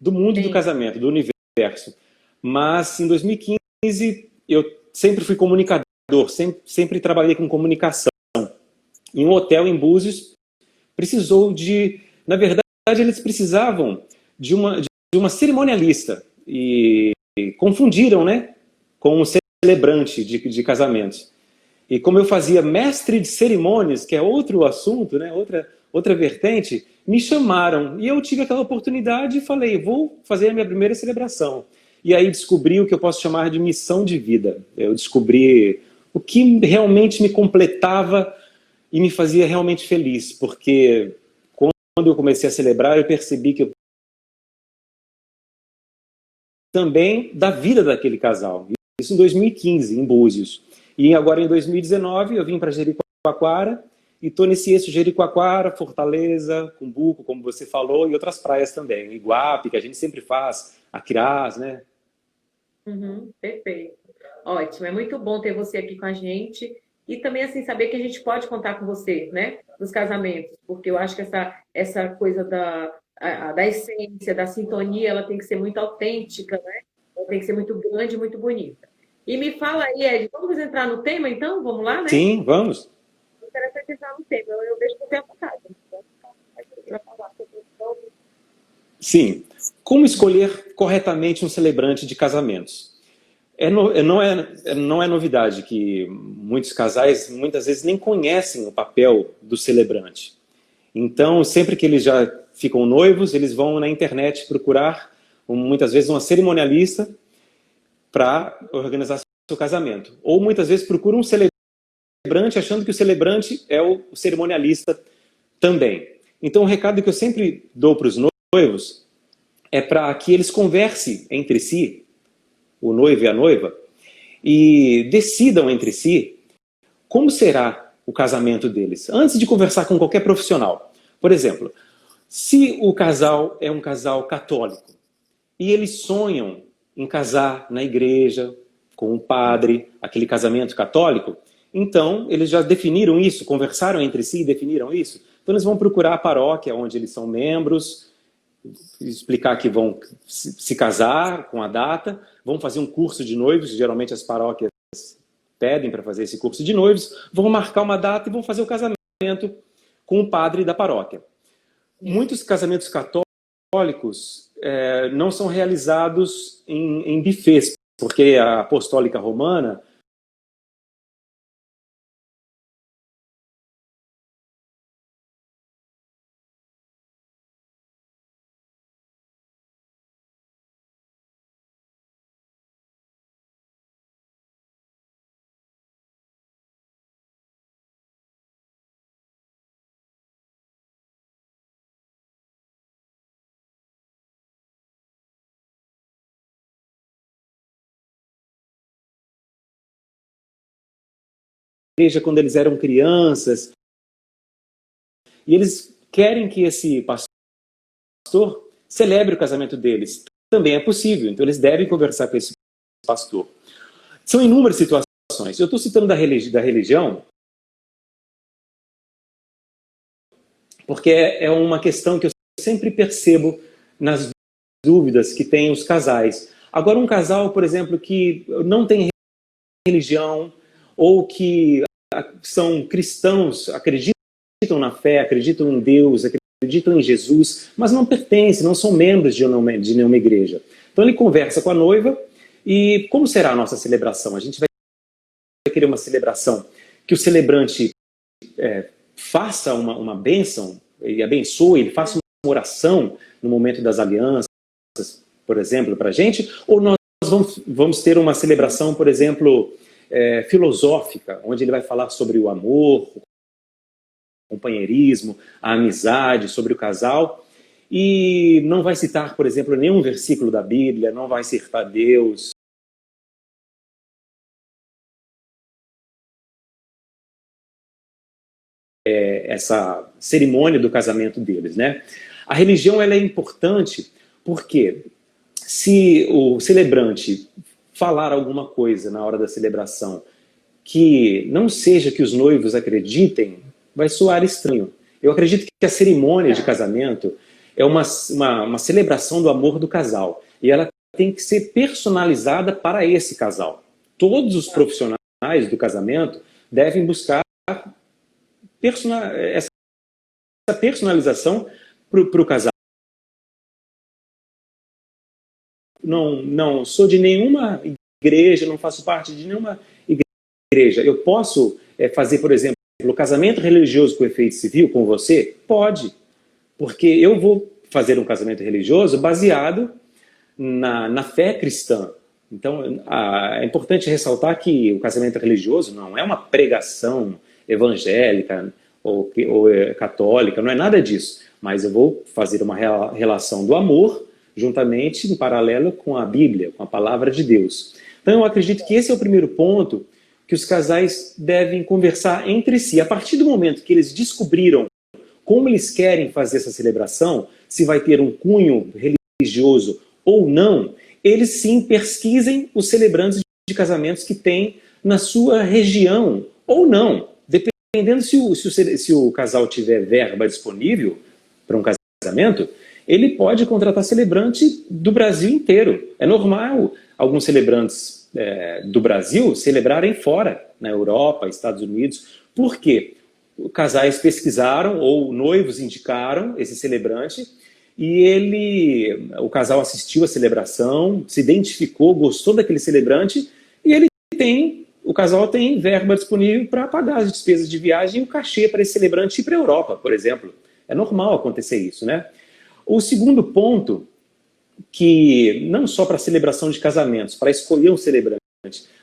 do mundo do Sim. casamento, do universo. Mas em 2015 eu sempre fui comunicador, sempre trabalhei com comunicação. Em um hotel em Búzios, precisou de... Na verdade, eles precisavam de uma cerimonialista. E confundiram, né, com um celebrante de casamentos. E como eu fazia mestre de cerimônias, que é outro assunto, né, outra vertente, me chamaram. E eu tive aquela oportunidade e falei, vou fazer a minha primeira celebração. E aí descobri o que eu posso chamar de missão de vida. Eu descobri o que realmente me completava e me fazia realmente feliz, porque quando eu comecei a celebrar, eu percebi que eu também da vida daquele casal. Isso em 2015, em Búzios. E agora em 2019 eu vim para Jericoacoara e estou nesse eixo Jericoacoara, Fortaleza, Cumbuco, como você falou, e outras praias também. Iguape, que a gente sempre faz, Aquiraz, né? Uhum, perfeito. Ótimo, é muito bom ter você aqui com a gente e também assim saber que a gente pode contar com você, né, nos casamentos, porque eu acho que essa coisa da essência, da sintonia, ela tem que ser muito autêntica, né? Ela tem que ser muito grande, muito bonita. E me fala aí, Ed, vamos entrar no tema então? Vamos lá, né? Sim, vamos. Interessante entrar no tema. Eu deixo você à vontade. Vai falar sobre isso. Sim. Como escolher corretamente um celebrante de casamentos? Não é novidade que muitos casais, muitas vezes, nem conhecem o papel do celebrante. Então, sempre que eles já ficam noivos, eles vão na internet procurar, muitas vezes, uma cerimonialista para organizar seu casamento. Ou, muitas vezes, procuram um celebrante achando que o celebrante é o cerimonialista também. Então, o recado que eu sempre dou para os noivos é para que eles conversem entre si, o noivo e a noiva, e decidam entre si como será o casamento deles, antes de conversar com qualquer profissional. Por exemplo, se o casal é um casal católico e eles sonham em casar na igreja, com um padre, aquele casamento católico, então eles já definiram isso, conversaram entre si e definiram isso. Então eles vão procurar a paróquia onde eles são membros, explicar que vão se casar com a data, vão fazer um curso de noivos, geralmente as paróquias pedem para fazer esse curso de noivos, vão marcar uma data e vão fazer o casamento com o padre da paróquia. Muitos casamentos católicos não são realizados em buffets, porque a apostólica romana igreja quando eles eram crianças, e eles querem que esse pastor celebre o casamento deles. Também é possível, então eles devem conversar com esse pastor. São inúmeras situações. Eu estou citando da religião porque é uma questão que eu sempre percebo nas dúvidas que têm os casais. Agora, um casal, por exemplo, que não tem religião ou que são cristãos, acreditam na fé, acreditam em Deus, acreditam em Jesus, mas não pertencem, não são membros de nenhuma igreja. Então ele conversa com a noiva e como será a nossa celebração? A gente vai querer uma celebração que o celebrante faça uma bênção e abençoe, ele faça uma oração no momento das alianças, por exemplo, para a gente, ou nós vamos ter uma celebração, por exemplo, filosófica, onde ele vai falar sobre o amor, o companheirismo, a amizade, sobre o casal, e não vai citar, por exemplo, nenhum versículo da Bíblia, não vai citar Deus. Essa cerimônia do casamento deles, né? A religião ela é importante porque se o celebrante falar alguma coisa na hora da celebração que não seja que os noivos acreditem, vai soar estranho. Eu acredito que a cerimônia de casamento é uma celebração do amor do casal. E ela tem que ser personalizada para esse casal. Todos os profissionais do casamento devem buscar essa personalização para o casal. Não sou de nenhuma igreja, não faço parte de nenhuma igreja. Eu posso fazer, por exemplo, o casamento religioso com efeito civil com você? Pode. Porque eu vou fazer um casamento religioso baseado na fé cristã. Então, é importante ressaltar que o casamento religioso não é uma pregação evangélica ou católica, não é nada disso. Mas eu vou fazer uma relação do amor juntamente em paralelo com a Bíblia, com a palavra de Deus. Então, eu acredito que esse é o primeiro ponto que os casais devem conversar entre si. A partir do momento que eles descobriram como eles querem fazer essa celebração, se vai ter um cunho religioso ou não, eles sim pesquisem os celebrantes de casamentos que tem na sua região ou não. Dependendo se o casal tiver verba disponível para um casamento, ele pode contratar celebrante do Brasil inteiro. É normal alguns celebrantes do Brasil celebrarem fora, na Europa, Estados Unidos. Por quê? Casais pesquisaram ou noivos indicaram esse celebrante e o casal assistiu à celebração, se identificou, gostou daquele celebrante e o casal tem verba disponível para pagar as despesas de viagem e o cachê para esse celebrante ir para a Europa, por exemplo. É normal acontecer isso, né? O segundo ponto, que não só para a celebração de casamentos, para escolher um celebrante,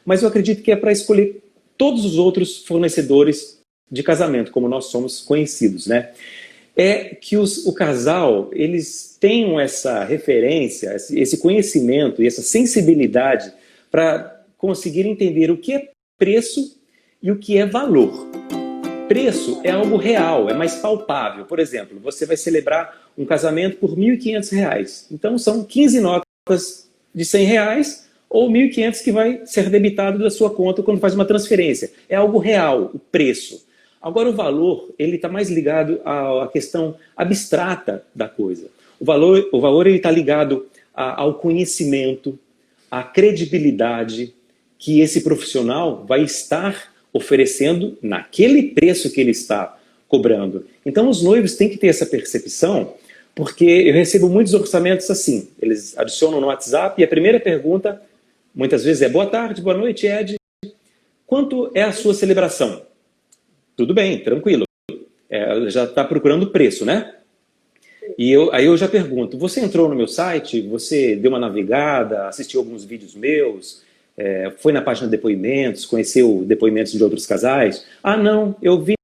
mas eu acredito que é para escolher todos os outros fornecedores de casamento, como nós somos conhecidos, né? É que o casal, eles tenham essa referência, esse conhecimento e essa sensibilidade para conseguir entender o que é preço e o que é valor. Preço é algo real, é mais palpável. Por exemplo, você vai celebrar um casamento por R$ 1.500. Então, são 15 notas de R$ 100 ou R$ 1.500 que vai ser debitado da sua conta quando faz uma transferência. É algo real, o preço. Agora, o valor, ele está mais ligado à questão abstrata da coisa. O valor ele está ligado ao conhecimento, à credibilidade que esse profissional vai estar oferecendo naquele preço que ele está cobrando. Então, os noivos têm que ter essa percepção, porque eu recebo muitos orçamentos assim. Eles adicionam no WhatsApp e a primeira pergunta, muitas vezes, é: boa tarde, boa noite, Ed. Quanto é a sua celebração? Tudo bem, tranquilo. Já está procurando preço, né? E aí eu já pergunto: você entrou no meu site? Você deu uma navegada? Assistiu alguns vídeos meus? Foi na página de depoimentos? Conheceu depoimentos de outros casais? Ah, não, eu vi.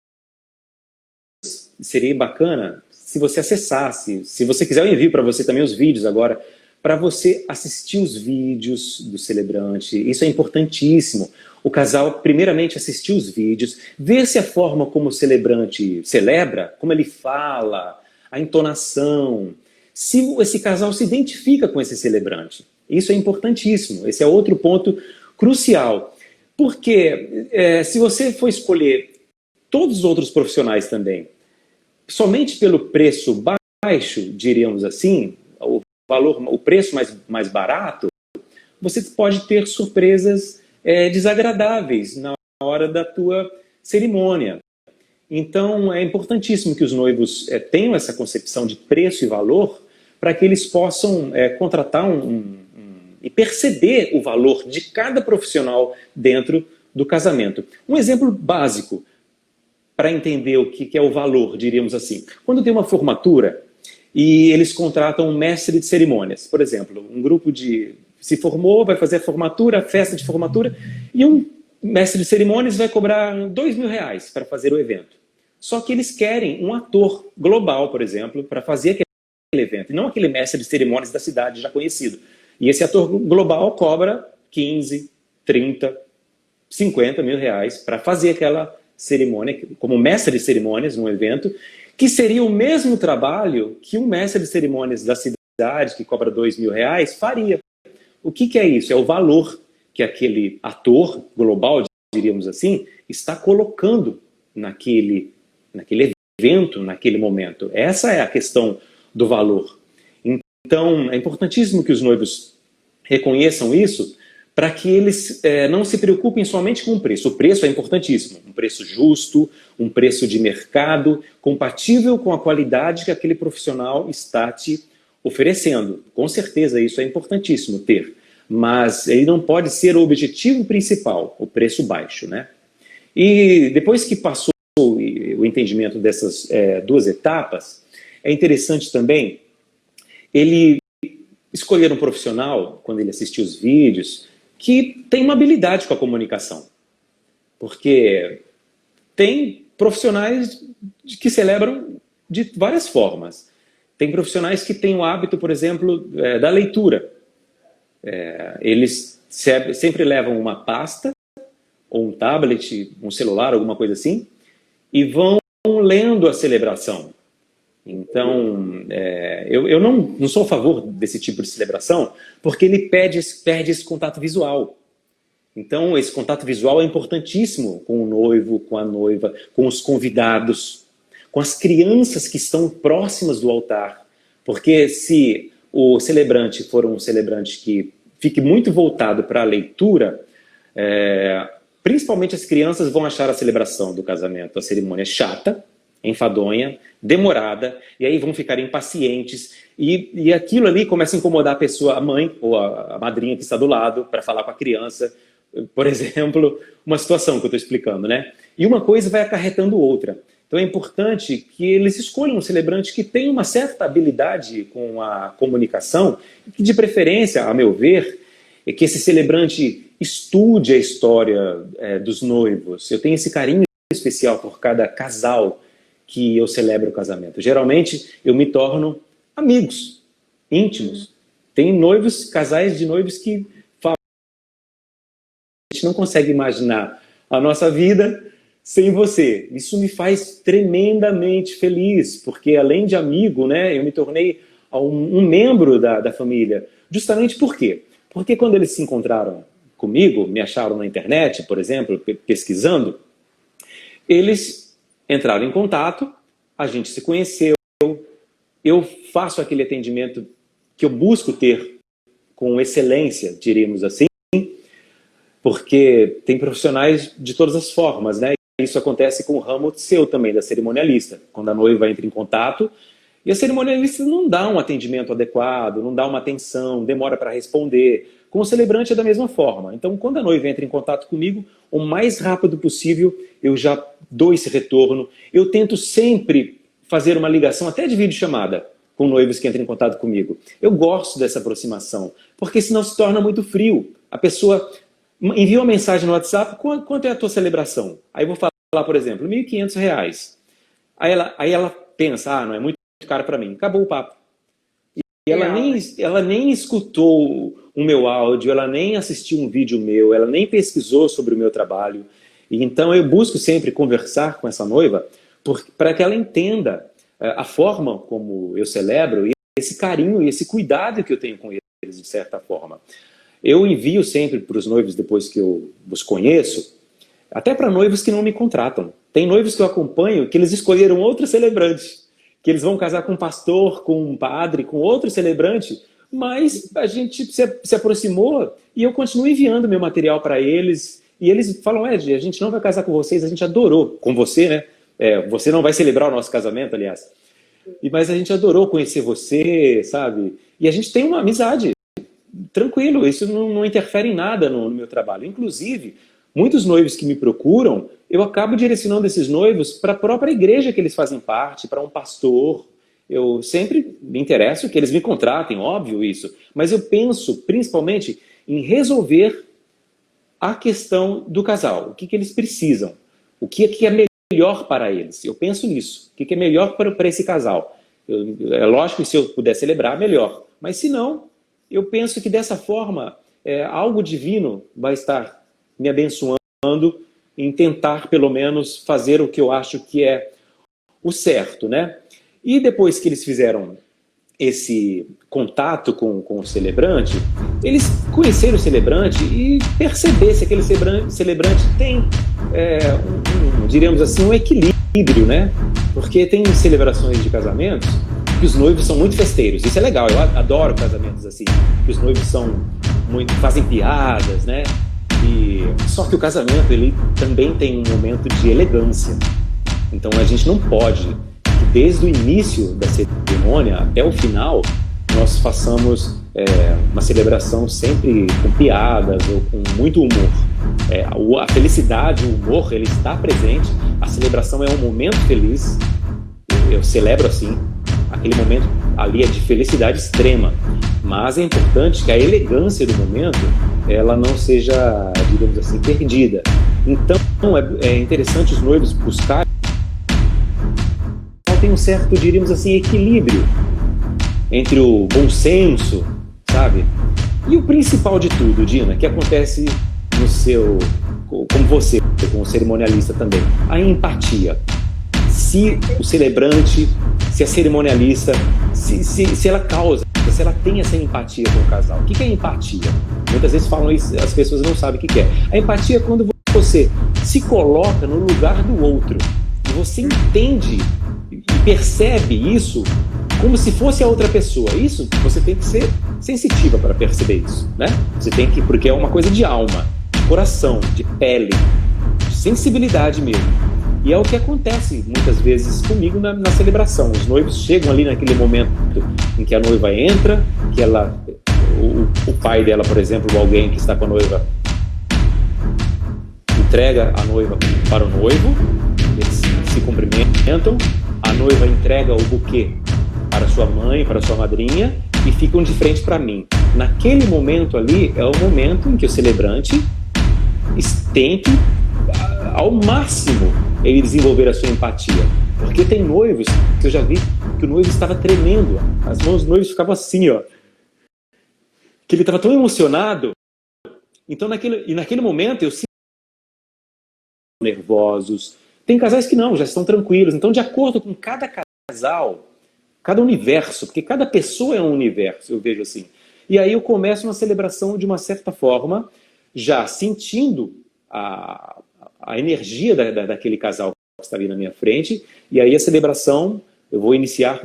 Seria bacana se você acessasse. Se você quiser, eu envio para você também os vídeos agora, para você assistir os vídeos do celebrante. Isso é importantíssimo. O casal, primeiramente, assistir os vídeos, ver se a forma como o celebrante celebra, como ele fala, a entonação, se esse casal se identifica com esse celebrante. Isso é importantíssimo. Esse é outro ponto crucial. Porque se você for escolher todos os outros profissionais também, somente pelo preço baixo, diríamos assim, o preço mais barato, você pode ter surpresas desagradáveis na hora da tua cerimônia. Então, é importantíssimo que os noivos tenham essa concepção de preço e valor para que eles possam contratar e perceber o valor de cada profissional dentro do casamento. Um exemplo básico para entender o que é o valor, diríamos assim. Quando tem uma formatura e eles contratam um mestre de cerimônias, por exemplo, um grupo se formou, vai fazer a formatura, a festa de formatura, e um mestre de cerimônias vai cobrar R$2.000 para fazer o evento. Só que eles querem um ator global, por exemplo, para fazer aquele evento, e não aquele mestre de cerimônias da cidade já conhecido. E esse ator global cobra 15, 30, 50 mil reais para fazer aquela cerimônia, como mestre de cerimônias num evento, que seria o mesmo trabalho que um mestre de cerimônias da cidade, que cobra R$2.000, faria. O que é isso? É o valor que aquele ator global, diríamos assim, está colocando naquele evento, naquele momento. Essa é a questão do valor. Então, é importantíssimo que os noivos reconheçam isso, para que eles não se preocupem somente com o preço. O preço é importantíssimo, um preço justo, um preço de mercado, compatível com a qualidade que aquele profissional está te oferecendo. Com certeza isso é importantíssimo ter, mas ele não pode ser o objetivo principal, o preço baixo, né? E depois que passou o entendimento dessas duas etapas, é interessante também ele escolher um profissional, quando ele assistir os vídeos, que tem uma habilidade com a comunicação. Porque tem profissionais que celebram de várias formas. Tem profissionais que têm o hábito, por exemplo, da leitura. Eles sempre levam uma pasta, ou um tablet, um celular, alguma coisa assim, e vão lendo a celebração. Então, eu não sou a favor desse tipo de celebração, porque ele perde esse contato visual. Então, esse contato visual é importantíssimo com o noivo, com a noiva, com os convidados, com as crianças que estão próximas do altar. Porque se o celebrante for um celebrante que fique muito voltado para a leitura, principalmente as crianças vão achar a celebração do casamento, a cerimônia chata, enfadonha, demorada, e aí vão ficar impacientes, e aquilo ali começa a incomodar a pessoa, a mãe ou a madrinha que está do lado, para falar com a criança, por exemplo, uma situação que eu estou explicando, né? E uma coisa vai acarretando outra. Então é importante que eles escolham um celebrante que tenha uma certa habilidade com a comunicação, que de preferência, a meu ver, é que esse celebrante estude a história dos noivos. Eu tenho esse carinho especial por cada casal que eu celebro o casamento. Geralmente, eu me torno amigos, íntimos. Tem noivos, casais de noivos que falam, a gente não consegue imaginar a nossa vida sem você. Isso me faz tremendamente feliz, porque além de amigo, né, eu me tornei um membro da família. Justamente por quê? Porque quando eles se encontraram comigo, me acharam na internet, por exemplo, pesquisando, eles entraram em contato, a gente se conheceu, eu faço aquele atendimento que eu busco ter com excelência, diríamos assim, porque tem profissionais de todas as formas, né? Isso acontece com o ramo seu também, da cerimonialista, quando a noiva entra em contato, e a cerimonialista não dá um atendimento adequado, não dá uma atenção, demora para responder. Com o celebrante é da mesma forma. Então, quando a noiva entra em contato comigo, o mais rápido possível, eu já dou esse retorno. Eu tento sempre fazer uma ligação, até de videochamada, com noivos que entram em contato comigo. Eu gosto dessa aproximação, porque senão se torna muito frio. A pessoa envia uma mensagem no WhatsApp, quanto é a tua celebração? Aí eu vou falar, por exemplo, R$1.500. Aí ela pensa, não é muito caro para mim. Acabou o papo. E ela nem escutou o meu áudio, ela nem assistiu um vídeo meu, ela nem pesquisou sobre o meu trabalho. E então eu busco sempre conversar com essa noiva para que ela entenda a forma como eu celebro e esse carinho e esse cuidado que eu tenho com eles, de certa forma. Eu envio sempre para os noivos, depois que eu os conheço, até para noivos que não me contratam. Tem noivos que eu acompanho que eles escolheram outro celebrante, que eles vão casar com um pastor, com um padre, com outro celebrante, mas a gente se aproximou e eu continuo enviando meu material para eles. E eles falam, Ed, a gente não vai casar com vocês, a gente adorou. Com você, né? Você não vai celebrar o nosso casamento, aliás. Mas a gente adorou conhecer você, sabe? E a gente tem uma amizade. Tranquilo, isso não interfere em nada no meu trabalho. Inclusive, muitos noivos que me procuram, eu acabo direcionando esses noivos para a própria igreja que eles fazem parte, para um pastor. Eu sempre me interesso que eles me contratem, óbvio isso. Mas eu penso, principalmente, em resolver a questão do casal. O que eles precisam? O que é melhor para eles? Eu penso nisso. O que é melhor para esse casal? É lógico que se eu puder celebrar, melhor. Mas se não, eu penso que dessa forma, algo divino vai estar me abençoando em tentar, pelo menos, fazer o que eu acho que é o certo, né? E depois que eles fizeram esse contato com o celebrante, eles conheceram o celebrante e perceber se aquele celebrante tem, diríamos assim, um equilíbrio, né? Porque tem celebrações de casamentos que que os noivos são muito festeiros. Isso é legal, eu adoro casamentos assim, que os noivos fazem piadas, né? Só que o casamento, ele também tem um momento de elegância. Então a gente não pode, que desde o início da cerimônia até o final, nós façamos uma celebração sempre com piadas ou com muito humor. A felicidade, o humor, ele está presente. A celebração é um momento feliz. Eu celebro assim. Aquele momento ali é de felicidade extrema. Mas é importante que a elegância do momento, ela não seja, digamos assim, perdida. Então é interessante os noivos buscarem. Tem um certo, diríamos assim, equilíbrio entre o bom senso, sabe? E o principal de tudo, Dina, que acontece no seu, como você, como cerimonialista também, a empatia. Se o celebrante, se a cerimonialista, se ela causa, se ela tem essa empatia com o casal. O que é empatia? Muitas vezes falam isso, as pessoas não sabem o que é. A empatia é quando você se coloca no lugar do outro e você entende e percebe isso como se fosse a outra pessoa. Isso, você tem que ser sensitiva para perceber isso, né? Você tem que, porque é uma coisa de alma, de coração, de pele, de sensibilidade mesmo. E é o que acontece muitas vezes comigo na celebração. Os noivos chegam ali naquele momento em que a noiva entra, que o pai dela, por exemplo, ou alguém que está com a noiva, entrega a noiva para o noivo, eles se cumprimentam, a noiva entrega o buquê para sua mãe, para sua madrinha, e ficam de frente para mim. Naquele momento ali, é o momento em que o celebrante tem que, ao máximo, ele desenvolver a sua empatia. Porque tem noivos, que eu já vi, que o noivo estava tremendo, as mãos do noivo ficavam assim, ó. Que ele estava tão emocionado. Então, naquele momento, eu sinto nervosos. Tem casais que não, já estão tranquilos. Então, de acordo com cada casal, cada universo, porque cada pessoa é um universo, eu vejo assim. E aí eu começo uma celebração de uma certa forma, já sentindo a energia daquele casal que está ali na minha frente, e aí a celebração eu vou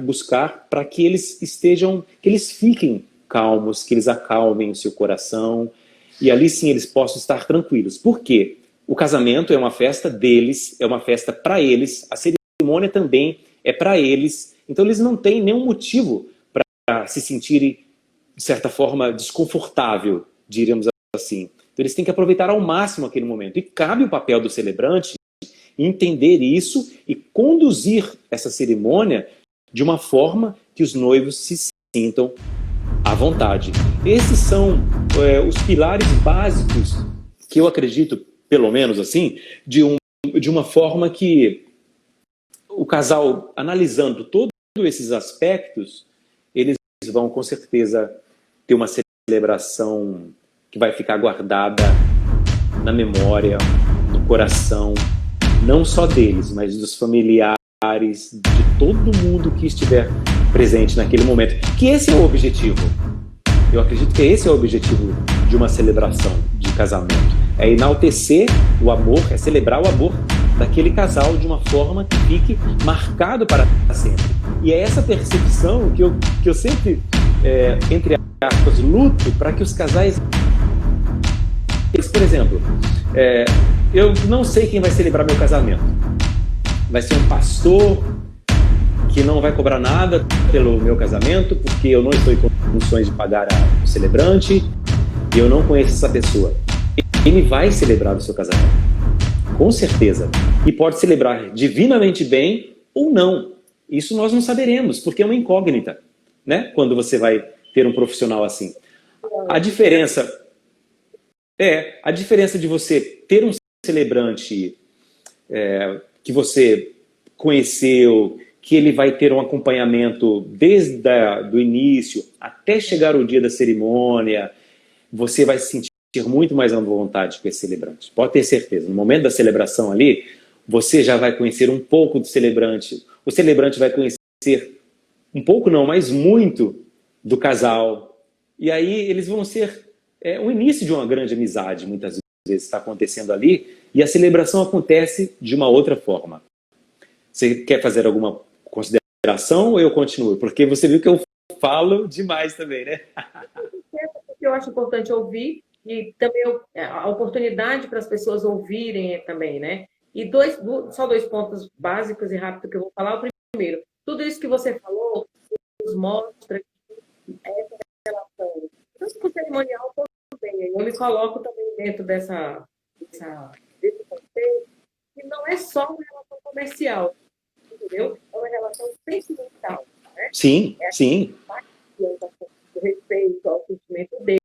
buscar para que eles fiquem calmos, que eles acalmem o seu coração, e ali sim eles possam estar tranquilos. Por quê? O casamento é uma festa deles, é uma festa para eles, a cerimônia também é para eles, então eles não têm nenhum motivo para se sentirem, de certa forma, desconfortável, diríamos assim. Então eles têm que aproveitar ao máximo aquele momento. E cabe o papel do celebrante entender isso e conduzir essa cerimônia de uma forma que os noivos se sintam à vontade. Esses são os pilares básicos que eu acredito, pelo menos assim, de uma forma que o casal, analisando todos esses aspectos, eles vão com certeza ter uma celebração que vai ficar guardada na memória, no coração, não só deles, mas dos familiares, de todo mundo que estiver presente naquele momento. Que esse é o objetivo. Eu acredito que esse é o objetivo de uma celebração de casamento. É enaltecer o amor, é celebrar o amor daquele casal de uma forma que fique marcado para sempre. E é essa percepção que eu sempre, entre aspas, luto para que os casais... Por exemplo, eu não sei quem vai celebrar meu casamento. Vai ser um pastor que não vai cobrar nada pelo meu casamento, porque eu não estou em condições de pagar o celebrante, e eu não conheço essa pessoa. Ele vai celebrar o seu casamento. Com certeza. E pode celebrar divinamente bem ou não. Isso nós não saberemos, porque é uma incógnita, né? Quando você vai ter um profissional assim. A diferença de você ter um celebrante que você conheceu, que ele vai ter um acompanhamento desde o início até chegar o dia da cerimônia, você vai se sentir muito mais à vontade com esse celebrante. Pode ter certeza. No momento da celebração ali, você já vai conhecer um pouco do celebrante. O celebrante vai conhecer um pouco não, mas muito do casal. E aí eles vão ser o início de uma grande amizade, muitas vezes está acontecendo ali, e a celebração acontece de uma outra forma. Você quer fazer alguma consideração consideração ou eu continuo? Porque você viu que eu falo demais também, né? Eu acho importante ouvir e também a oportunidade para as pessoas ouvirem também, né? E só dois pontos básicos e rápidos que eu vou falar. O primeiro, tudo isso que você falou nos mostra essa relação, tanto com o cerimonial quanto também. Eu me coloco também dentro desse conceito, que não é só uma relação comercial, entendeu? É uma relação sentimental, né? Sim, sim. O respeito ao sentimento dele,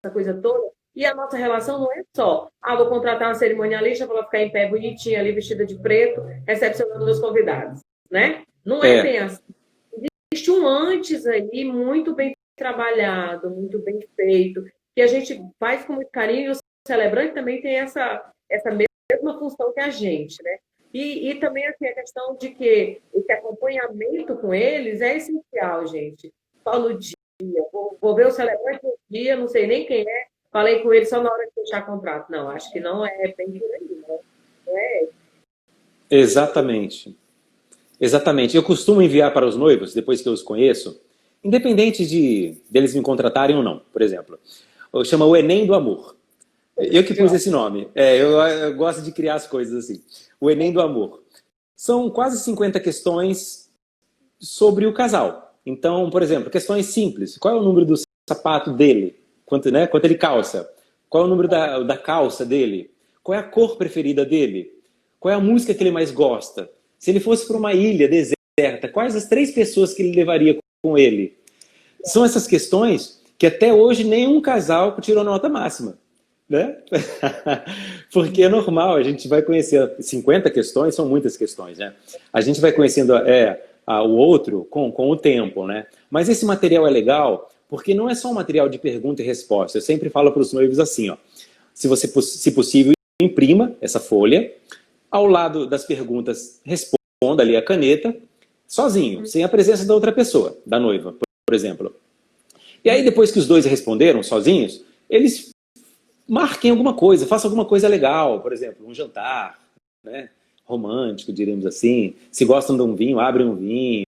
essa coisa toda. E a nossa relação não é só, vou contratar uma cerimonialista para ela ficar em pé bonitinha ali, vestida de preto, recepcionando meus convidados, né? Não é bem assim. Existe um antes aí, muito bem trabalhado, muito bem feito, que a gente faz com muito carinho, e o celebrante também tem essa mesma função que a gente, né? E também assim, a questão de que esse acompanhamento com eles é essencial, gente. Só no dia, vou ver o celebrante no dia, não sei nem quem é, falei com ele só na hora de fechar contrato. Não, acho que não é bem por aí, né? Não é? Exatamente. Exatamente. Eu costumo enviar para os noivos, depois que eu os conheço, independente deles me contratarem ou não, por exemplo. Chama o Enem do Amor. Eu que pus esse nome. Eu gosto de criar as coisas assim. O Enem do Amor. São quase 50 questões sobre o casal. Então, por exemplo, questões simples. Qual é o número do sapato dele? Quanto ele calça? Qual é o número da calça dele? Qual é a cor preferida dele? Qual é a música que ele mais gosta? Se ele fosse para uma ilha deserta, quais as 3 pessoas que ele levaria com ele? São essas questões que até hoje nenhum casal tirou nota máxima. Né? Porque é normal, a gente vai conhecer 50 questões, são muitas questões, né? A gente vai conhecendo o outro com o tempo, né? Mas esse material é legal porque não é só um material de pergunta e resposta. Eu sempre falo para os noivos assim, ó, se possível, imprima essa folha, ao lado das perguntas, responda ali a caneta, sozinho, sem a presença da outra pessoa, da noiva, por exemplo. E aí, depois que os dois responderam sozinhos, eles marquem alguma coisa, façam alguma coisa legal, por exemplo, um jantar, né, romântico, diríamos assim. Se gostam de um vinho, abrem um vinho.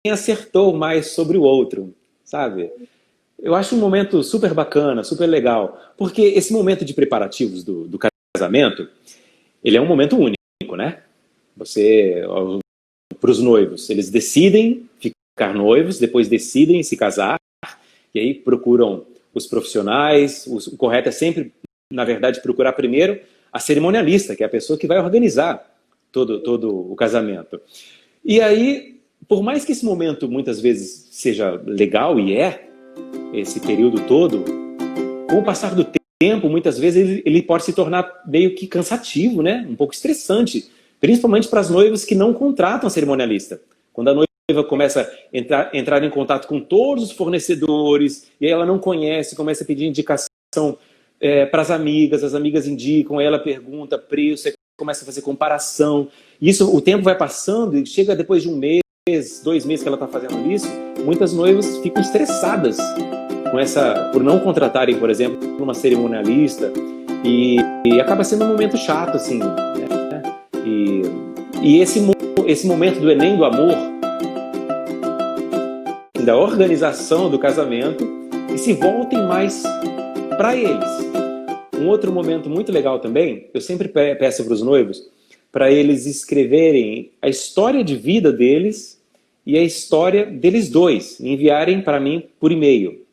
Quem acertou mais sobre o outro, sabe? Eu acho um momento super bacana, super legal, porque esse momento de preparativos do casamento, ele é um momento único, né? Para os noivos, eles decidem ficar noivos, depois decidem se casar, e aí procuram os profissionais. O correto é sempre, na verdade, procurar primeiro a cerimonialista, que é a pessoa que vai organizar todo o casamento. E aí, por mais que esse momento muitas vezes seja legal, e esse período todo, com o passar do tempo, muitas vezes ele pode se tornar meio que cansativo, né? Um pouco estressante, principalmente para as noivas que não contratam a cerimonialista. Quando a noiva começa a entrar em contato com todos os fornecedores, e aí ela não conhece, começa a pedir indicação para as amigas indicam, aí ela pergunta preço, você começa a fazer comparação. E isso, o tempo vai passando e chega depois de 1 mês, 2 meses que ela está fazendo isso, muitas noivas ficam estressadas por não contratarem, por exemplo, uma cerimonialista, e acaba sendo um momento chato, assim, né? E esse momento do Enem do Amor, da organização do casamento, e se voltem mais para eles. Um outro momento muito legal também, eu sempre peço para os noivos, para eles escreverem a história de vida deles e a história deles dois, e enviarem para mim por e-mail.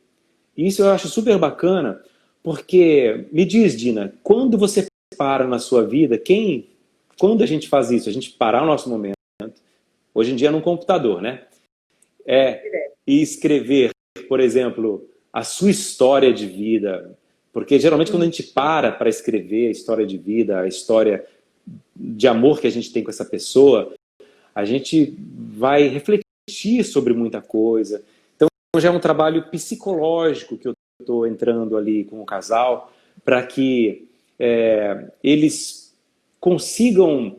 Isso eu acho super bacana, porque, me diz, Dina, quando você para na sua vida, quando a gente faz isso, a gente parar o nosso momento, hoje em dia é num computador, né? E escrever, por exemplo, a sua história de vida, porque geralmente quando a gente para escrever a história de vida, a história de amor que a gente tem com essa pessoa, a gente vai refletir sobre muita coisa. Então já é um trabalho psicológico que eu estou entrando ali com o casal, para que eles consigam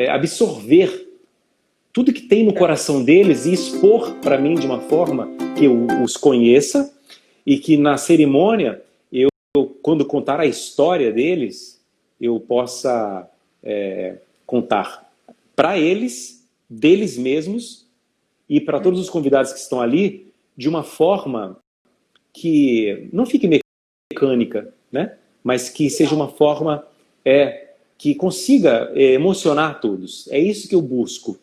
absorver tudo que tem no coração deles e expor para mim de uma forma que eu os conheça, e que na cerimônia, quando contar a história deles, eu possa contar para eles deles mesmos e para todos os convidados que estão ali de uma forma que não fique mecânica, né? Mas que seja uma forma que consiga emocionar todos. É isso que eu busco,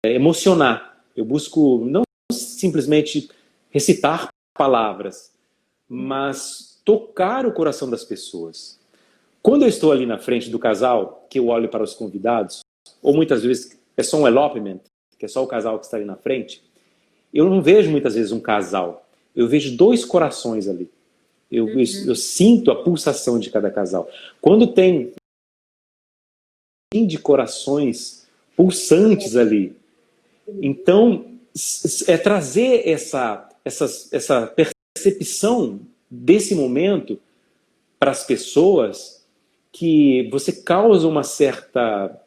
emocionar. Eu busco não simplesmente recitar palavras, mas tocar o coração das pessoas. Quando eu estou ali na frente do casal, que eu olho para os convidados, ou muitas vezes é só um elopement, que é só o casal que está ali na frente, eu não vejo muitas vezes um casal. Eu vejo dois corações ali. Eu sinto a pulsação de cada casal. Quando tem de corações pulsantes ali, então é trazer essa percepção desse momento para as pessoas, que você causa uma certa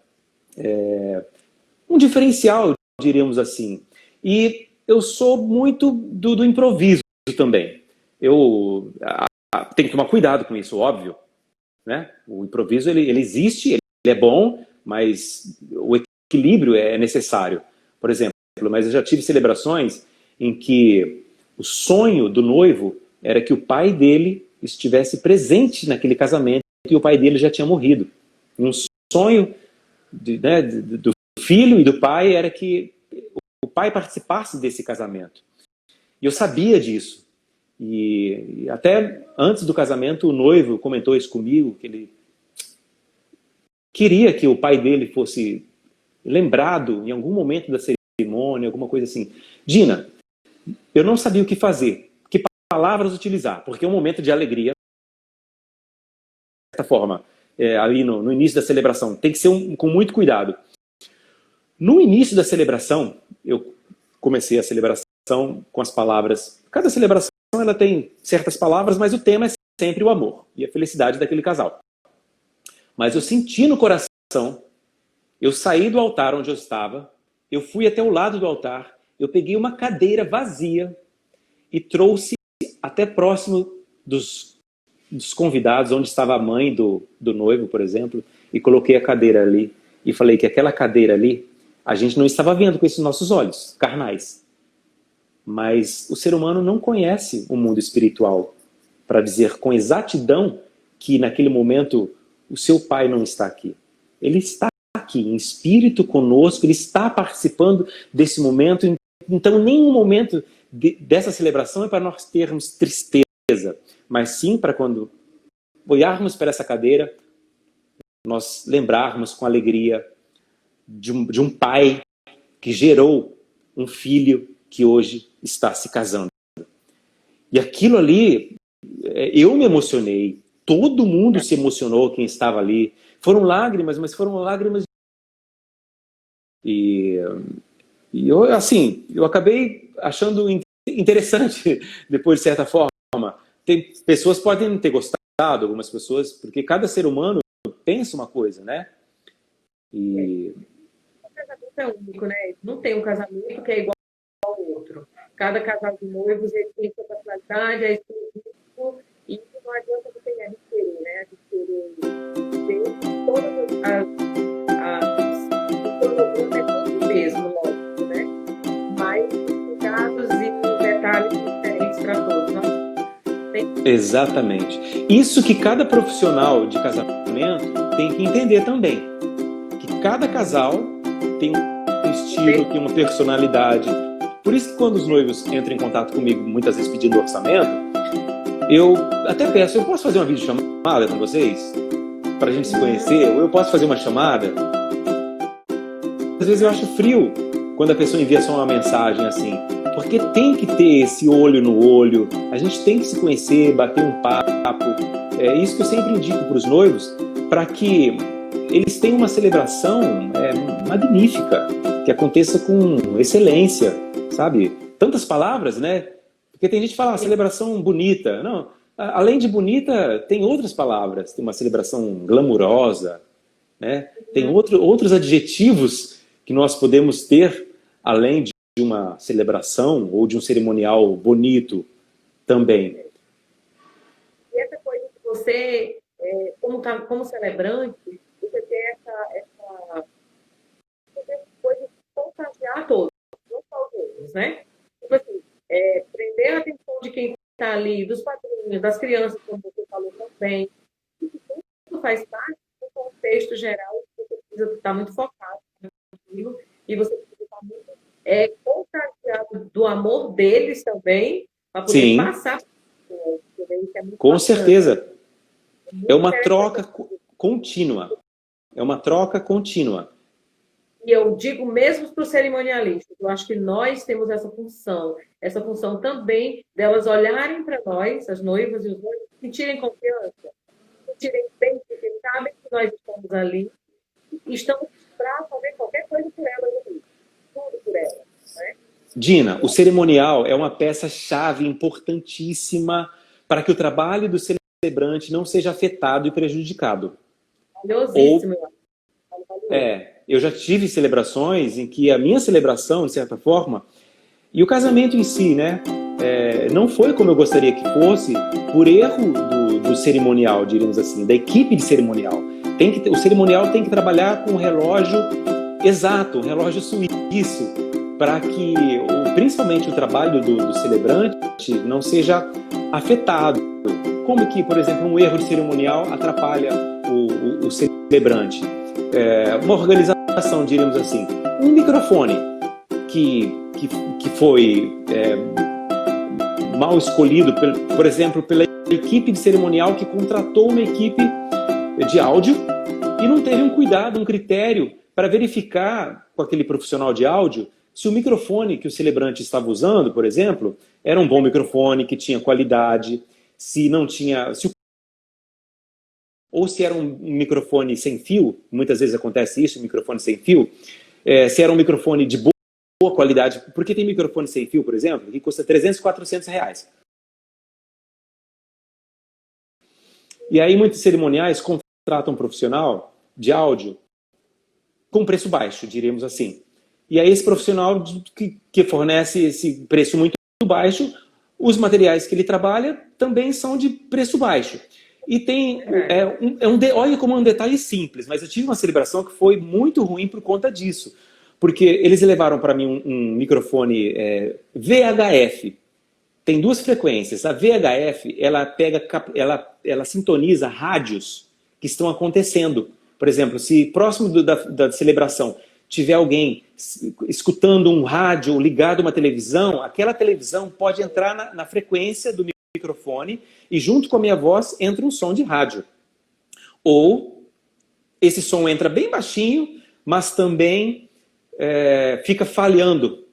um diferencial, diríamos assim. E eu sou muito do improviso também. Eu tenho que tomar cuidado com isso, óbvio, né? O improviso ele existe, ele é bom, mas o equilíbrio é necessário. Por exemplo, mas eu já tive celebrações em que o sonho do noivo era que o pai dele estivesse presente naquele casamento e o pai dele já tinha morrido. Um sonho do filho e do pai era que o pai participasse desse casamento. E eu sabia disso. E até antes do casamento, o noivo comentou isso comigo, que ele queria que o pai dele fosse lembrado em algum momento da cerimônia, alguma coisa assim. Dina, eu não sabia o que fazer, que palavras utilizar, porque é um momento de alegria, de certa forma, ali no início da celebração. Tem que ser com muito cuidado. No início da celebração, eu comecei a celebração com as palavras. Cada celebração ela tem certas palavras, mas o tema é sempre o amor e a felicidade daquele casal. Mas eu senti no coração, eu saí do altar onde eu estava, eu fui até o lado do altar, eu peguei uma cadeira vazia e trouxe até próximo dos convidados, onde estava a mãe do noivo, por exemplo, e coloquei a cadeira ali e falei que aquela cadeira ali a gente não estava vendo com esses nossos olhos carnais. Mas o ser humano não conhece o mundo espiritual para dizer com exatidão que naquele momento o seu pai não está aqui. Ele está aqui em espírito conosco, ele está participando desse momento. Então, nenhum momento dessa celebração é para nós termos tristeza, mas sim para quando olharmos para essa cadeira, nós lembrarmos com alegria de um pai que gerou um filho que hoje está se casando. E aquilo ali, eu me emocionei, todo mundo se emocionou, quem estava ali. Foram lágrimas, mas foram lágrimas. E eu, assim, eu acabei achando interessante, depois de certa forma. Tem pessoas podem não ter gostado, algumas pessoas, porque cada ser humano pensa uma coisa, né? E O casamento é único, né? Não tem um casamento que é igual ao outro. Cada casal de noivos ele tem sua personalidade, é específico, e não adianta você adquirir, né? Adquirir todas o cronograma é tudo mesmo, lógico, né? Mas cuidados e detalhes diferentes para todos. exatamente. Isso que cada profissional de casamento tem que entender também. Que cada casal tem um estilo, tem uma personalidade. Por isso que quando os noivos entram em contato comigo, muitas vezes pedindo orçamento, eu até peço, eu posso fazer uma videochamada com vocês? Para a gente se conhecer? Ou eu posso fazer uma chamada? Às vezes eu acho frio quando a pessoa envia só uma mensagem assim. Porque tem que ter esse olho no olho, a gente tem que se conhecer, bater um papo. É isso que eu sempre indico para os noivos, para que eles tenham uma celebração magnífica, que aconteça com excelência, sabe? Tantas palavras, né? Porque tem gente que fala, celebração bonita. Não, além de bonita, tem outras palavras. Tem uma celebração glamurosa, né? Tem outros adjetivos que nós podemos ter, além de uma celebração ou de um cerimonial bonito também. E essa coisa que você, como celebrante, você tem essa coisa a todos, não só os outros, né? Tipo assim, prender a atenção de quem está ali, dos padrinhos, das crianças, como você falou também. Isso tudo faz parte do contexto geral, que você precisa estar muito focado naquilo, e você precisa estar muito contagiado do amor deles também, para poder Sim, passar por isso. É muito com bacana. certeza. Muito É uma interessante. troca contínua. É uma troca contínua. E eu digo mesmo para os cerimonialistas, eu acho que nós temos essa função também delas olharem para nós, as noivas e os noivos, sentirem confiança, sentirem bem, porque sabem que nós estamos ali e estamos para fazer qualquer coisa por elas, tudo por elas, né? Dina, o cerimonial é uma peça-chave importantíssima para que o trabalho do celebrante não seja afetado e prejudicado. Valiosíssimo, eu acho. Eu já tive celebrações em que a minha celebração, de certa forma, e o casamento em si, né, não foi como eu gostaria que fosse, por erro do cerimonial, diríamos assim, da equipe de cerimonial. O cerimonial tem que trabalhar com um relógio exato, um relógio suíço, para que, principalmente o trabalho do celebrante, não seja afetado. Como que, por exemplo, um erro de cerimonial atrapalha o celebrante? Uma organização, diríamos assim, um microfone que foi mal escolhido, por exemplo, pela equipe de cerimonial que contratou uma equipe de áudio e não teve um cuidado, um critério para verificar com aquele profissional de áudio se o microfone que o celebrante estava usando, por exemplo, era um bom microfone, que tinha qualidade, se não tinha... ou se era um microfone sem fio, muitas vezes acontece isso, um microfone sem fio, se era um microfone de boa qualidade, porque tem microfone sem fio, por exemplo, que custa 300, 400 reais. E aí muitos cerimoniais contratam um profissional de áudio com preço baixo, diríamos assim. E aí esse profissional que fornece esse preço muito baixo, os materiais que ele trabalha também são de preço baixo. E tem, olha como é um detalhe simples, mas eu tive uma celebração que foi muito ruim por conta disso. Porque eles levaram para mim um microfone VHF. Tem duas frequências. A VHF, ela sintoniza rádios que estão acontecendo. Por exemplo, se próximo da celebração tiver alguém escutando um rádio ligado a uma televisão, aquela televisão pode entrar na frequência do microfone e junto com a minha voz entra um som de rádio. Ou esse som entra bem baixinho, mas também fica falhando.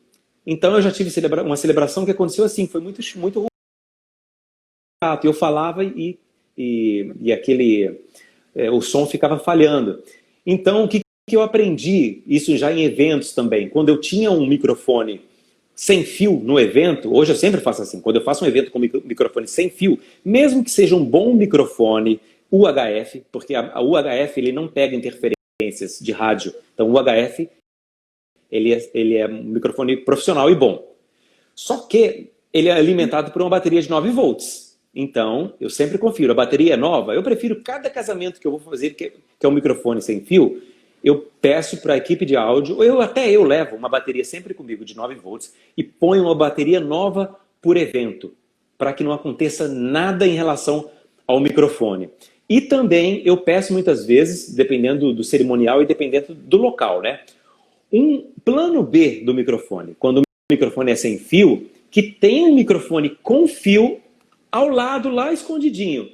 Então eu já tive uma celebração que aconteceu assim, foi muito, muito ruim. Eu falava e o som ficava falhando. Então o que eu aprendi, isso já em eventos também, quando eu tinha um microfone sem fio no evento, hoje eu sempre faço assim, quando eu faço um evento com microfone sem fio, mesmo que seja um bom microfone UHF, porque a UHF ele não pega interferências de rádio, então o UHF ele é um microfone profissional e bom. Só que ele é alimentado por uma bateria de 9 volts. Então, eu sempre confiro, a bateria é nova, eu prefiro cada casamento que eu vou fazer, que é um microfone sem fio, eu peço para a equipe de áudio, ou eu levo uma bateria sempre comigo de 9 volts e ponho uma bateria nova por evento, para que não aconteça nada em relação ao microfone. E também eu peço muitas vezes, dependendo do cerimonial e dependendo do local, né? Um plano B do microfone, quando o microfone é sem fio, que tem um microfone com fio ao lado, lá escondidinho.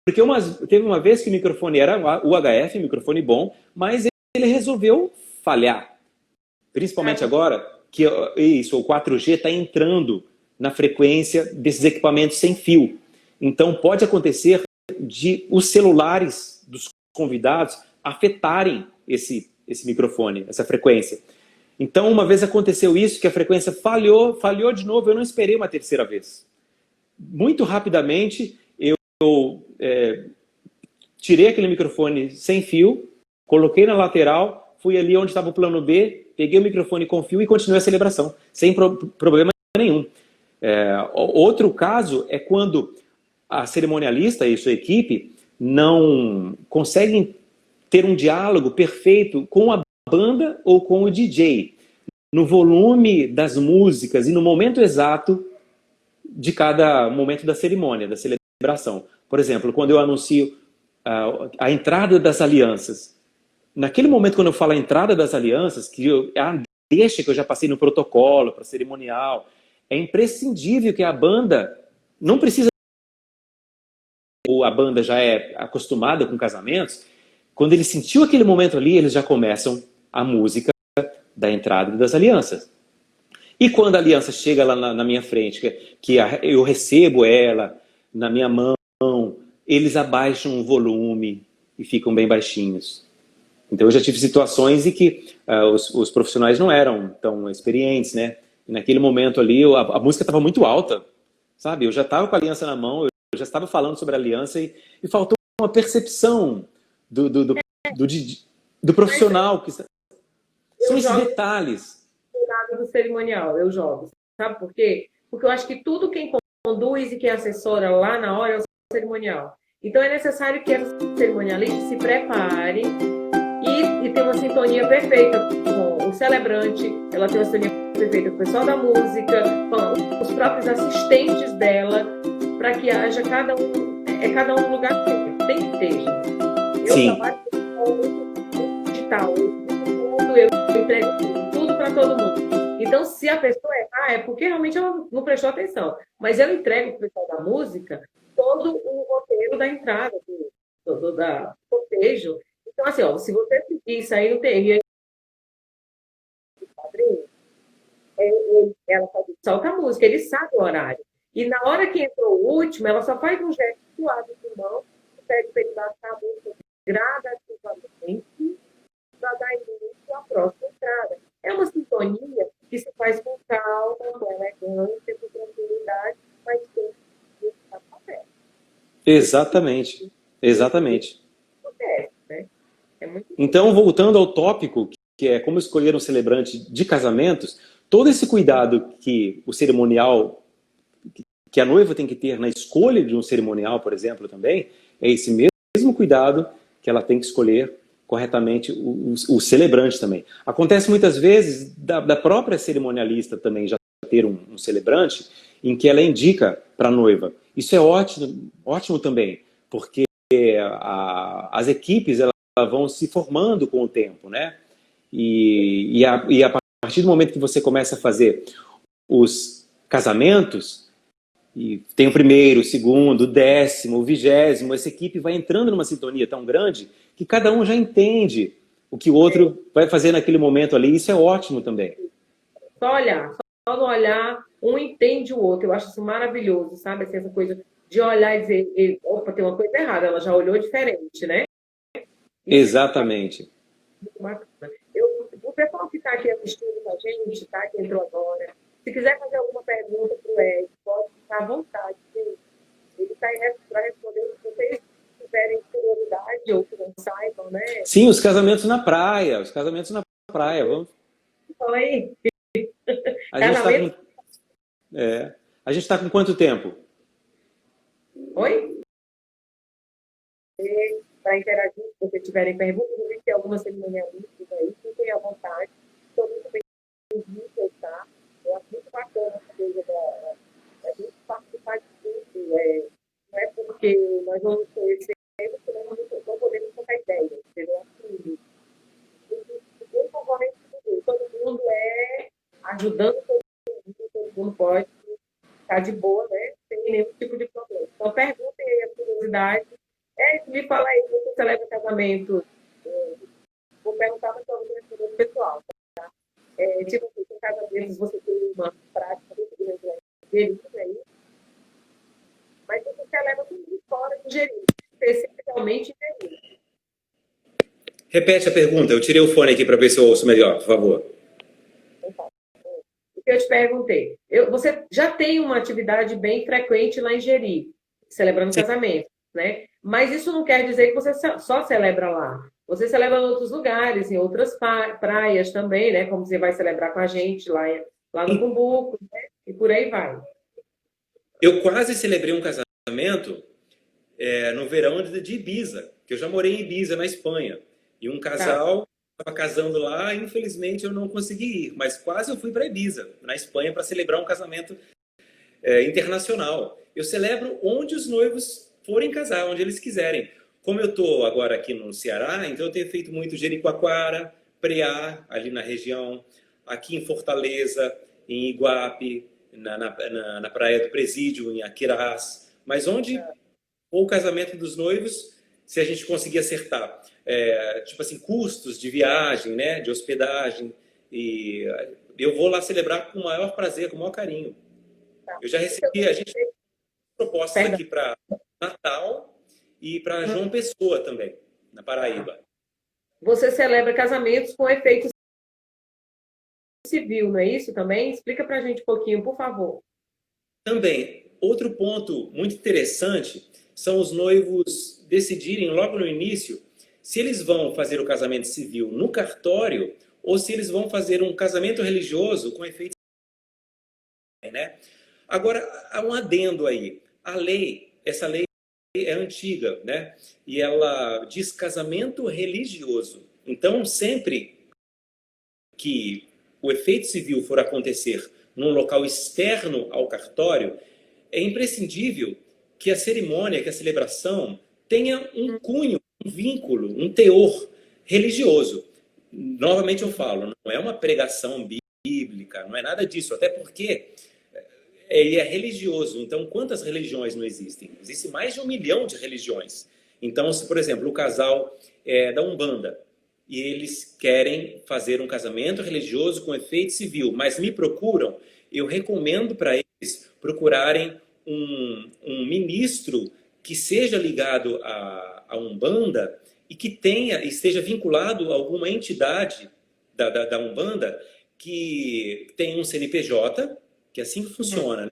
Porque teve uma vez que o microfone era UHF, microfone bom, mas ele resolveu falhar. Principalmente agora que o 4G está entrando na frequência desses equipamentos sem fio. Então pode acontecer de os celulares dos convidados afetarem esse microfone, essa frequência. Então, uma vez aconteceu isso, que a frequência falhou de novo, eu não esperei uma terceira vez. Muito rapidamente, eu tirei aquele microfone sem fio, coloquei na lateral, fui ali onde estava o plano B, peguei o microfone com fio e continuei a celebração, sem problema nenhum. Outro caso é quando a cerimonialista e sua equipe não conseguem ter um diálogo perfeito com a banda ou com o DJ. no volume das músicas e no momento exato de cada momento da cerimônia, da celebração. Por exemplo, quando eu anuncio a entrada das alianças, naquele momento quando eu falo a entrada das alianças, deixa que eu já passei no protocolo, para cerimonial, é imprescindível que a banda não precisa, ou a banda já é acostumada com casamentos, quando ele sentiu aquele momento ali, eles já começam a música da entrada das alianças. E quando a aliança chega lá na minha frente, eu recebo ela na minha mão, eles abaixam o volume e ficam bem baixinhos. Então eu já tive situações em que os profissionais não eram tão experientes, né? E naquele momento ali a música estava muito alta, sabe? Eu já estava com a aliança na mão, eu já estava falando sobre a aliança e faltou uma percepção do profissional. São esses detalhes. Do cerimonial, eu jogo. Sabe por quê? Porque eu acho que tudo quem conduz e quem assessora lá na hora é o cerimonial. Então é necessário que a cerimonialista se prepare e tenha uma sintonia perfeita com o celebrante, ela tem uma sintonia perfeita com o pessoal da música, com os próprios assistentes dela, para que haja cada um no lugar que tem que ter. Eu trabalho com digital, eu entrego tudo para todo mundo. Então, se a pessoa errar, é porque realmente ela não prestou atenção. Mas eu entrego para o pessoal da música todo o roteiro da entrada, do cortejo. Então, assim, ó, se você seguir isso aí no terreiro, ela solta a música, ele sabe o horário. E na hora que entrou o último, ela só faz um gesto suave de mão, pede para ele baixar a música gradativamente para dar início à próxima entrada. É uma sintonia que se faz com calma, com elegância, com tranquilidade, mas tem que estar correto. Exatamente. Exatamente. Né? Então, voltando ao tópico, que é como escolher um celebrante de casamentos, todo esse cuidado que o cerimonial, que a noiva tem que ter na escolha de um cerimonial, por exemplo, também, é esse mesmo cuidado que ela tem que escolher corretamente o celebrante também. Acontece muitas vezes da própria cerimonialista também já ter um celebrante em que ela indica para a noiva. Isso é ótimo, ótimo também, porque as equipes elas vão se formando com o tempo, né? E a partir do momento que você começa a fazer os casamentos, e tem o primeiro, o segundo, o 10º, o 20º, essa equipe vai entrando numa sintonia tão grande que cada um já entende o que o outro vai fazer naquele momento ali. Isso é ótimo também. Só no olhar, um entende o outro. Eu acho isso maravilhoso, sabe? Assim, essa coisa de olhar e dizer, opa, tem uma coisa errada, ela já olhou diferente, né? Exatamente. O pessoal que está aqui assistindo com a gente, tá? Que entrou agora, se quiser fazer alguma pergunta para o Ed, pode ficar à vontade. Ele está aí para responder se vocês tiverem curiosidade ou que não saibam, né? Sim, os casamentos na praia. Os casamentos na praia. Vamos. Fala aí. A gente está com quanto tempo? Oi? Para interagir, se vocês tiverem perguntas, a gente tem algumas cerimonialistas aí, fiquem à vontade. Estou muito bem-vindo, tá? Eu acho muito bacana essa coisa da gente participar de tudo. Não é porque nós vamos conhecer, que nós não podemos trocar ideias, entendeu? Um componente de todo mundo ajudando todo mundo pode ficar de boa, né? Sem nenhum tipo de problema. Então, perguntem aí a curiosidade. Me fala aí, você celebra casamento? Vou perguntar para todo mundo pessoal, tá? Tipo assim, em casamentos você tem uma prática muito grande aí, mas você celebra tudo fora de Jeri, especificamente em Jeri. Repete a pergunta, eu tirei o fone aqui para ver se eu ouço melhor, por favor. O que eu te perguntei, você já tem uma atividade bem frequente lá em Jeri, celebrando casamento, né? Mas isso não quer dizer que você só celebra lá. Você celebra em outros lugares, em outras praias também, né? Como você vai celebrar com a gente lá no Cumbuco, né? E por aí vai. Eu quase celebrei um casamento no verão de Ibiza, que eu já morei em Ibiza, na Espanha. E um casal estava casando lá, infelizmente eu não consegui ir, mas quase eu fui para Ibiza, na Espanha, para celebrar um casamento internacional. Eu celebro onde os noivos forem casar, onde eles quiserem. Como eu estou agora aqui no Ceará, então eu tenho feito muito Jericoacoara, Preá, ali na região, aqui em Fortaleza, em Iguape, na Praia do Presídio, em Aquirás. Mas onde for o casamento dos noivos, se a gente conseguir acertar, tipo assim, custos de viagem, né, de hospedagem, e eu vou lá celebrar com o maior prazer, com o maior carinho. Eu já recebi, a gente tem propostas Perdão. aqui para Natal e para João Pessoa também, na Paraíba. Você celebra casamentos com efeito civil, não é isso também? Explica pra gente um pouquinho, por favor. Também, outro ponto muito interessante são os noivos decidirem logo no início se eles vão fazer o casamento civil no cartório ou se eles vão fazer um casamento religioso com efeito civil, né? Agora, há um adendo aí. Essa lei é antiga, né? E ela diz casamento religioso. Então, sempre que o efeito civil for acontecer num local externo ao cartório, é imprescindível que a cerimônia, que a celebração tenha um cunho, um vínculo, um teor religioso. Novamente eu falo, não é uma pregação bíblica, não é nada disso, até porque ele é religioso. Então, quantas religiões não existem? Existe mais de 1 milhão de religiões. Então, se, por exemplo, o casal é da Umbanda e eles querem fazer um casamento religioso com efeito civil, mas me procuram, eu recomendo para eles procurarem um ministro que seja ligado à Umbanda e que esteja vinculado a alguma entidade da Umbanda que tem um CNPJ, que é assim que funciona, né?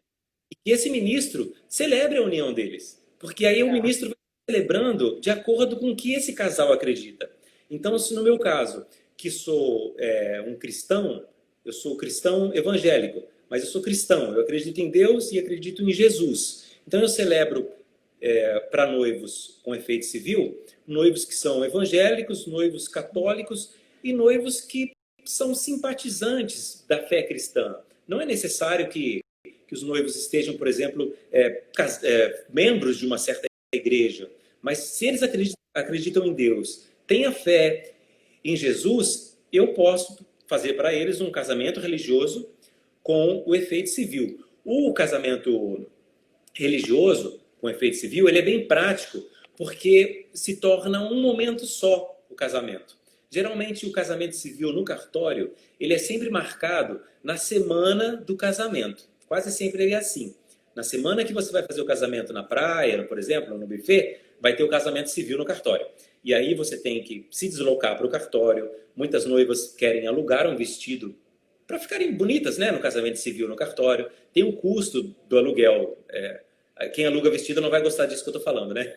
E que esse ministro celebre a união deles. Porque aí o ministro vai celebrando de acordo com o que esse casal acredita. Então, se no meu caso, que sou um cristão, eu sou cristão evangélico, mas eu sou cristão, eu acredito em Deus e acredito em Jesus. Então eu celebro para noivos com efeito civil, noivos que são evangélicos, noivos católicos e noivos que são simpatizantes da fé cristã. Não é necessário que os noivos estejam, por exemplo, membros de uma certa igreja, mas se eles acreditam em Deus, têm a fé em Jesus, eu posso fazer para eles um casamento religioso com o efeito civil. O casamento religioso com efeito civil, ele é bem prático, porque se torna um momento só o casamento. Geralmente o casamento civil no cartório, ele é sempre marcado na semana do casamento. Quase sempre ele é assim. Na semana que você vai fazer o casamento na praia, por exemplo, no buffet, vai ter o casamento civil no cartório. E aí você tem que se deslocar para o cartório. Muitas noivas querem alugar um vestido para ficarem bonitas, né, no casamento civil no cartório. Tem o custo do aluguel. Quem aluga vestido não vai gostar disso que eu estou falando, né?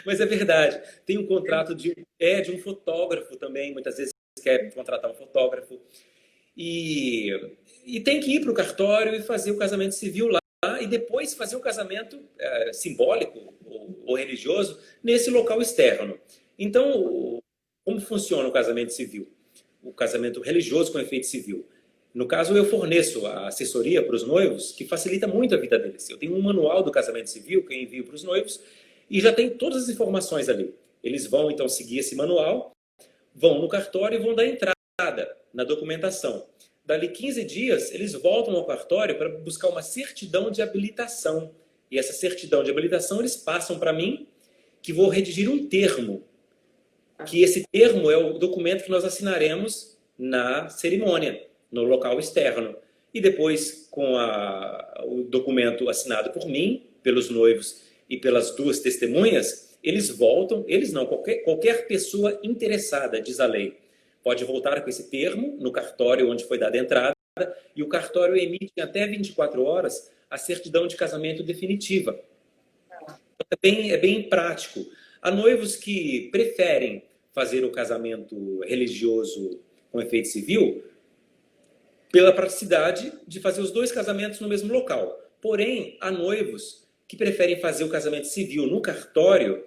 Mas é verdade. Tem um contrato de um fotógrafo também. Muitas vezes quer contratar um fotógrafo. E tem que ir para o cartório e fazer o casamento civil lá e depois fazer o casamento simbólico ou religioso nesse local externo. Então, como funciona o casamento civil? O casamento religioso com efeito civil. No caso, eu forneço a assessoria para os noivos, que facilita muito a vida deles. Eu tenho um manual do casamento civil que eu envio para os noivos e já tem todas as informações ali. Eles vão, então, seguir esse manual, vão no cartório e vão dar entrada na documentação. Dali 15 dias, eles voltam ao cartório para buscar uma certidão de habilitação. E essa certidão de habilitação eles passam para mim, que vou redigir um termo. Que esse termo é o documento que nós assinaremos na cerimônia, no local externo. E depois, com o documento assinado por mim, pelos noivos e pelas duas testemunhas, eles voltam, eles não, qualquer pessoa interessada, diz a lei, pode voltar com esse termo no cartório onde foi dada a entrada e o cartório emite em até 24 horas a certidão de casamento definitiva. Então, é bem prático. Há noivos que preferem fazer o casamento religioso com efeito civil pela praticidade de fazer os dois casamentos no mesmo local. Porém, há noivos que preferem fazer o casamento civil no cartório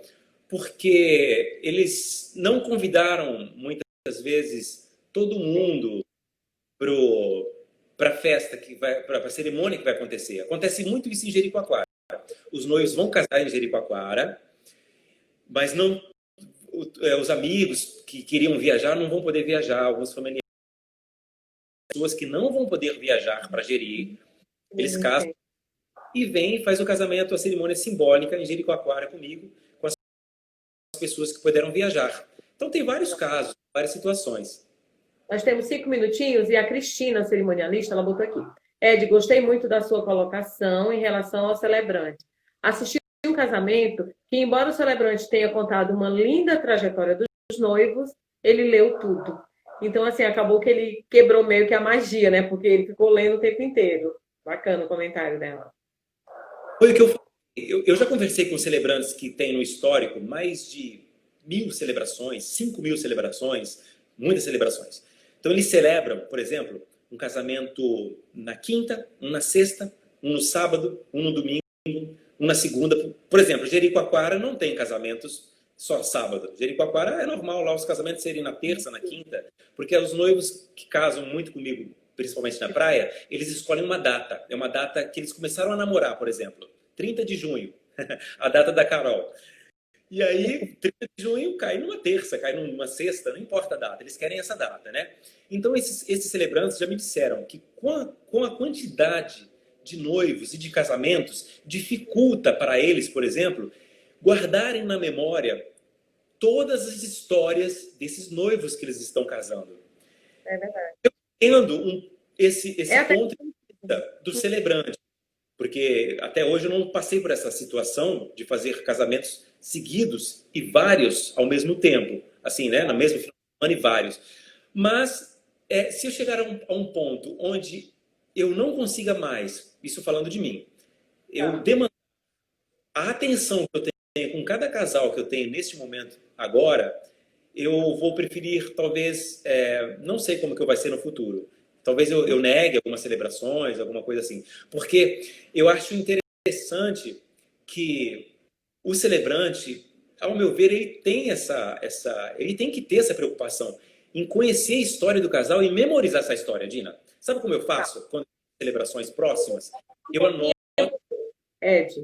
porque eles não convidaram muitas muitas vezes todo mundo para a festa, para a cerimônia que vai acontecer. Acontece muito isso em Jericoacoara. Os noivos vão casar em Jericoacoara, mas não, os amigos que queriam viajar não vão poder viajar. Alguns familiares, pessoas que não vão poder viajar para Jeri, eles casam e vêm e faz o casamento, a cerimônia simbólica em Jericoacoara comigo, com as pessoas que puderam viajar. Então tem vários casos, várias situações. Nós temos 5 minutinhos e a Cristina, cerimonialista, ela botou aqui. Ed, gostei muito da sua colocação em relação ao celebrante. Assisti um casamento que, embora o celebrante tenha contado uma linda trajetória dos noivos, ele leu tudo. Então, assim, acabou que ele quebrou meio que a magia, né? Porque ele ficou lendo o tempo inteiro. Bacana o comentário dela. Foi o que eu falei. Eu já conversei com celebrantes que têm no histórico mais de 1.000 celebrações, 5.000 celebrações, muitas celebrações. Então, eles celebram, por exemplo, um casamento na quinta, um na sexta, um no sábado, um no domingo, um na segunda. Por exemplo, Jericoacoara não tem casamentos só sábado. Jericoacoara é normal lá os casamentos serem na terça, na quinta, porque os noivos que casam muito comigo, principalmente na praia, eles escolhem uma data. É uma data que eles começaram a namorar, por exemplo. 30 de junho, a data da Carol. E aí, 30 de junho cai numa terça, cai numa sexta, não importa a data, eles querem essa data, né? Então, esses celebrantes já me disseram que com a quantidade de noivos e de casamentos, dificulta para eles, por exemplo, guardarem na memória todas as histórias desses noivos que eles estão casando. É verdade. Eu entendo esse ponto de vista do celebrante, porque até hoje eu não passei por essa situação de fazer casamentos seguidos e vários ao mesmo tempo, assim, né? Na mesma semana e vários. Mas se eu chegar a um ponto onde eu não consiga mais, isso falando de mim, eu demandar a atenção que eu tenho com cada casal que eu tenho neste momento agora, eu vou preferir, talvez, não sei como que vai ser no futuro. Talvez eu negue algumas celebrações, alguma coisa assim. Porque eu acho interessante que o celebrante, ao meu ver, ele tem ele tem que ter essa preocupação em conhecer a história do casal e memorizar essa história, Dina. Sabe como eu faço quando tem celebrações próximas? Eu anoto. Ed,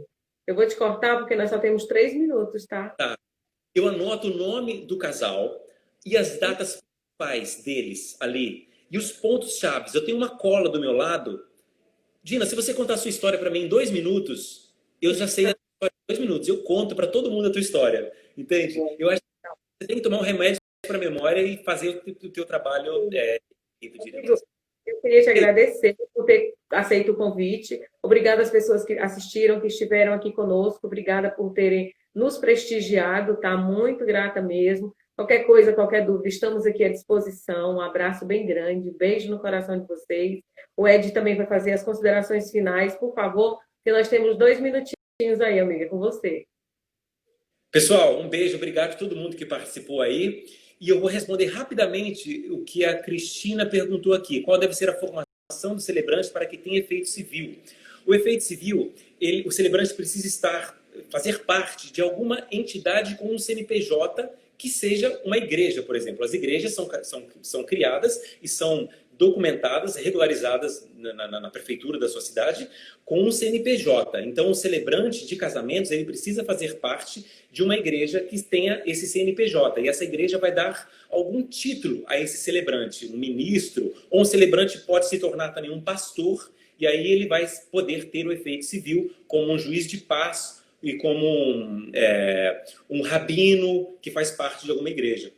eu vou te cortar porque nós só temos 3 minutos, tá? Eu anoto o nome do casal e as datas principais deles ali. E os pontos chaves. Eu tenho uma cola do meu lado. Dina, se você contar a sua história para mim em 2 minutos, eu já sei a história em 2 minutos. Eu conto para todo mundo a tua história. Entende? Eu acho que você tem que tomar um remédio para a memória e fazer o teu trabalho direito. Eu queria te agradecer por ter aceito o convite. Obrigada às pessoas que assistiram, que estiveram aqui conosco. Obrigada por terem nos prestigiado, tá? Muito grata mesmo. Qualquer coisa, qualquer dúvida, estamos aqui à disposição. Um abraço bem grande, beijo no coração de vocês. O Ed também vai fazer as considerações finais, por favor, que nós temos 2 minutinhos aí, amiga, com você. Pessoal, um beijo, obrigado a todo mundo que participou aí. E eu vou responder rapidamente o que a Cristina perguntou aqui. Qual deve ser a formação do celebrante para que tenha efeito civil? O efeito civil, o celebrante precisa fazer parte de alguma entidade com um CNPJ que seja uma igreja, por exemplo. As igrejas são criadas e são documentadas, regularizadas na prefeitura da sua cidade com um CNPJ. Então, o celebrante de casamentos, ele precisa fazer parte de uma igreja que tenha esse CNPJ. E essa igreja vai dar algum título a esse celebrante, um ministro, ou um celebrante pode se tornar também um pastor, e aí ele vai poder ter o efeito civil como um juiz de paz e como um rabino que faz parte de alguma igreja.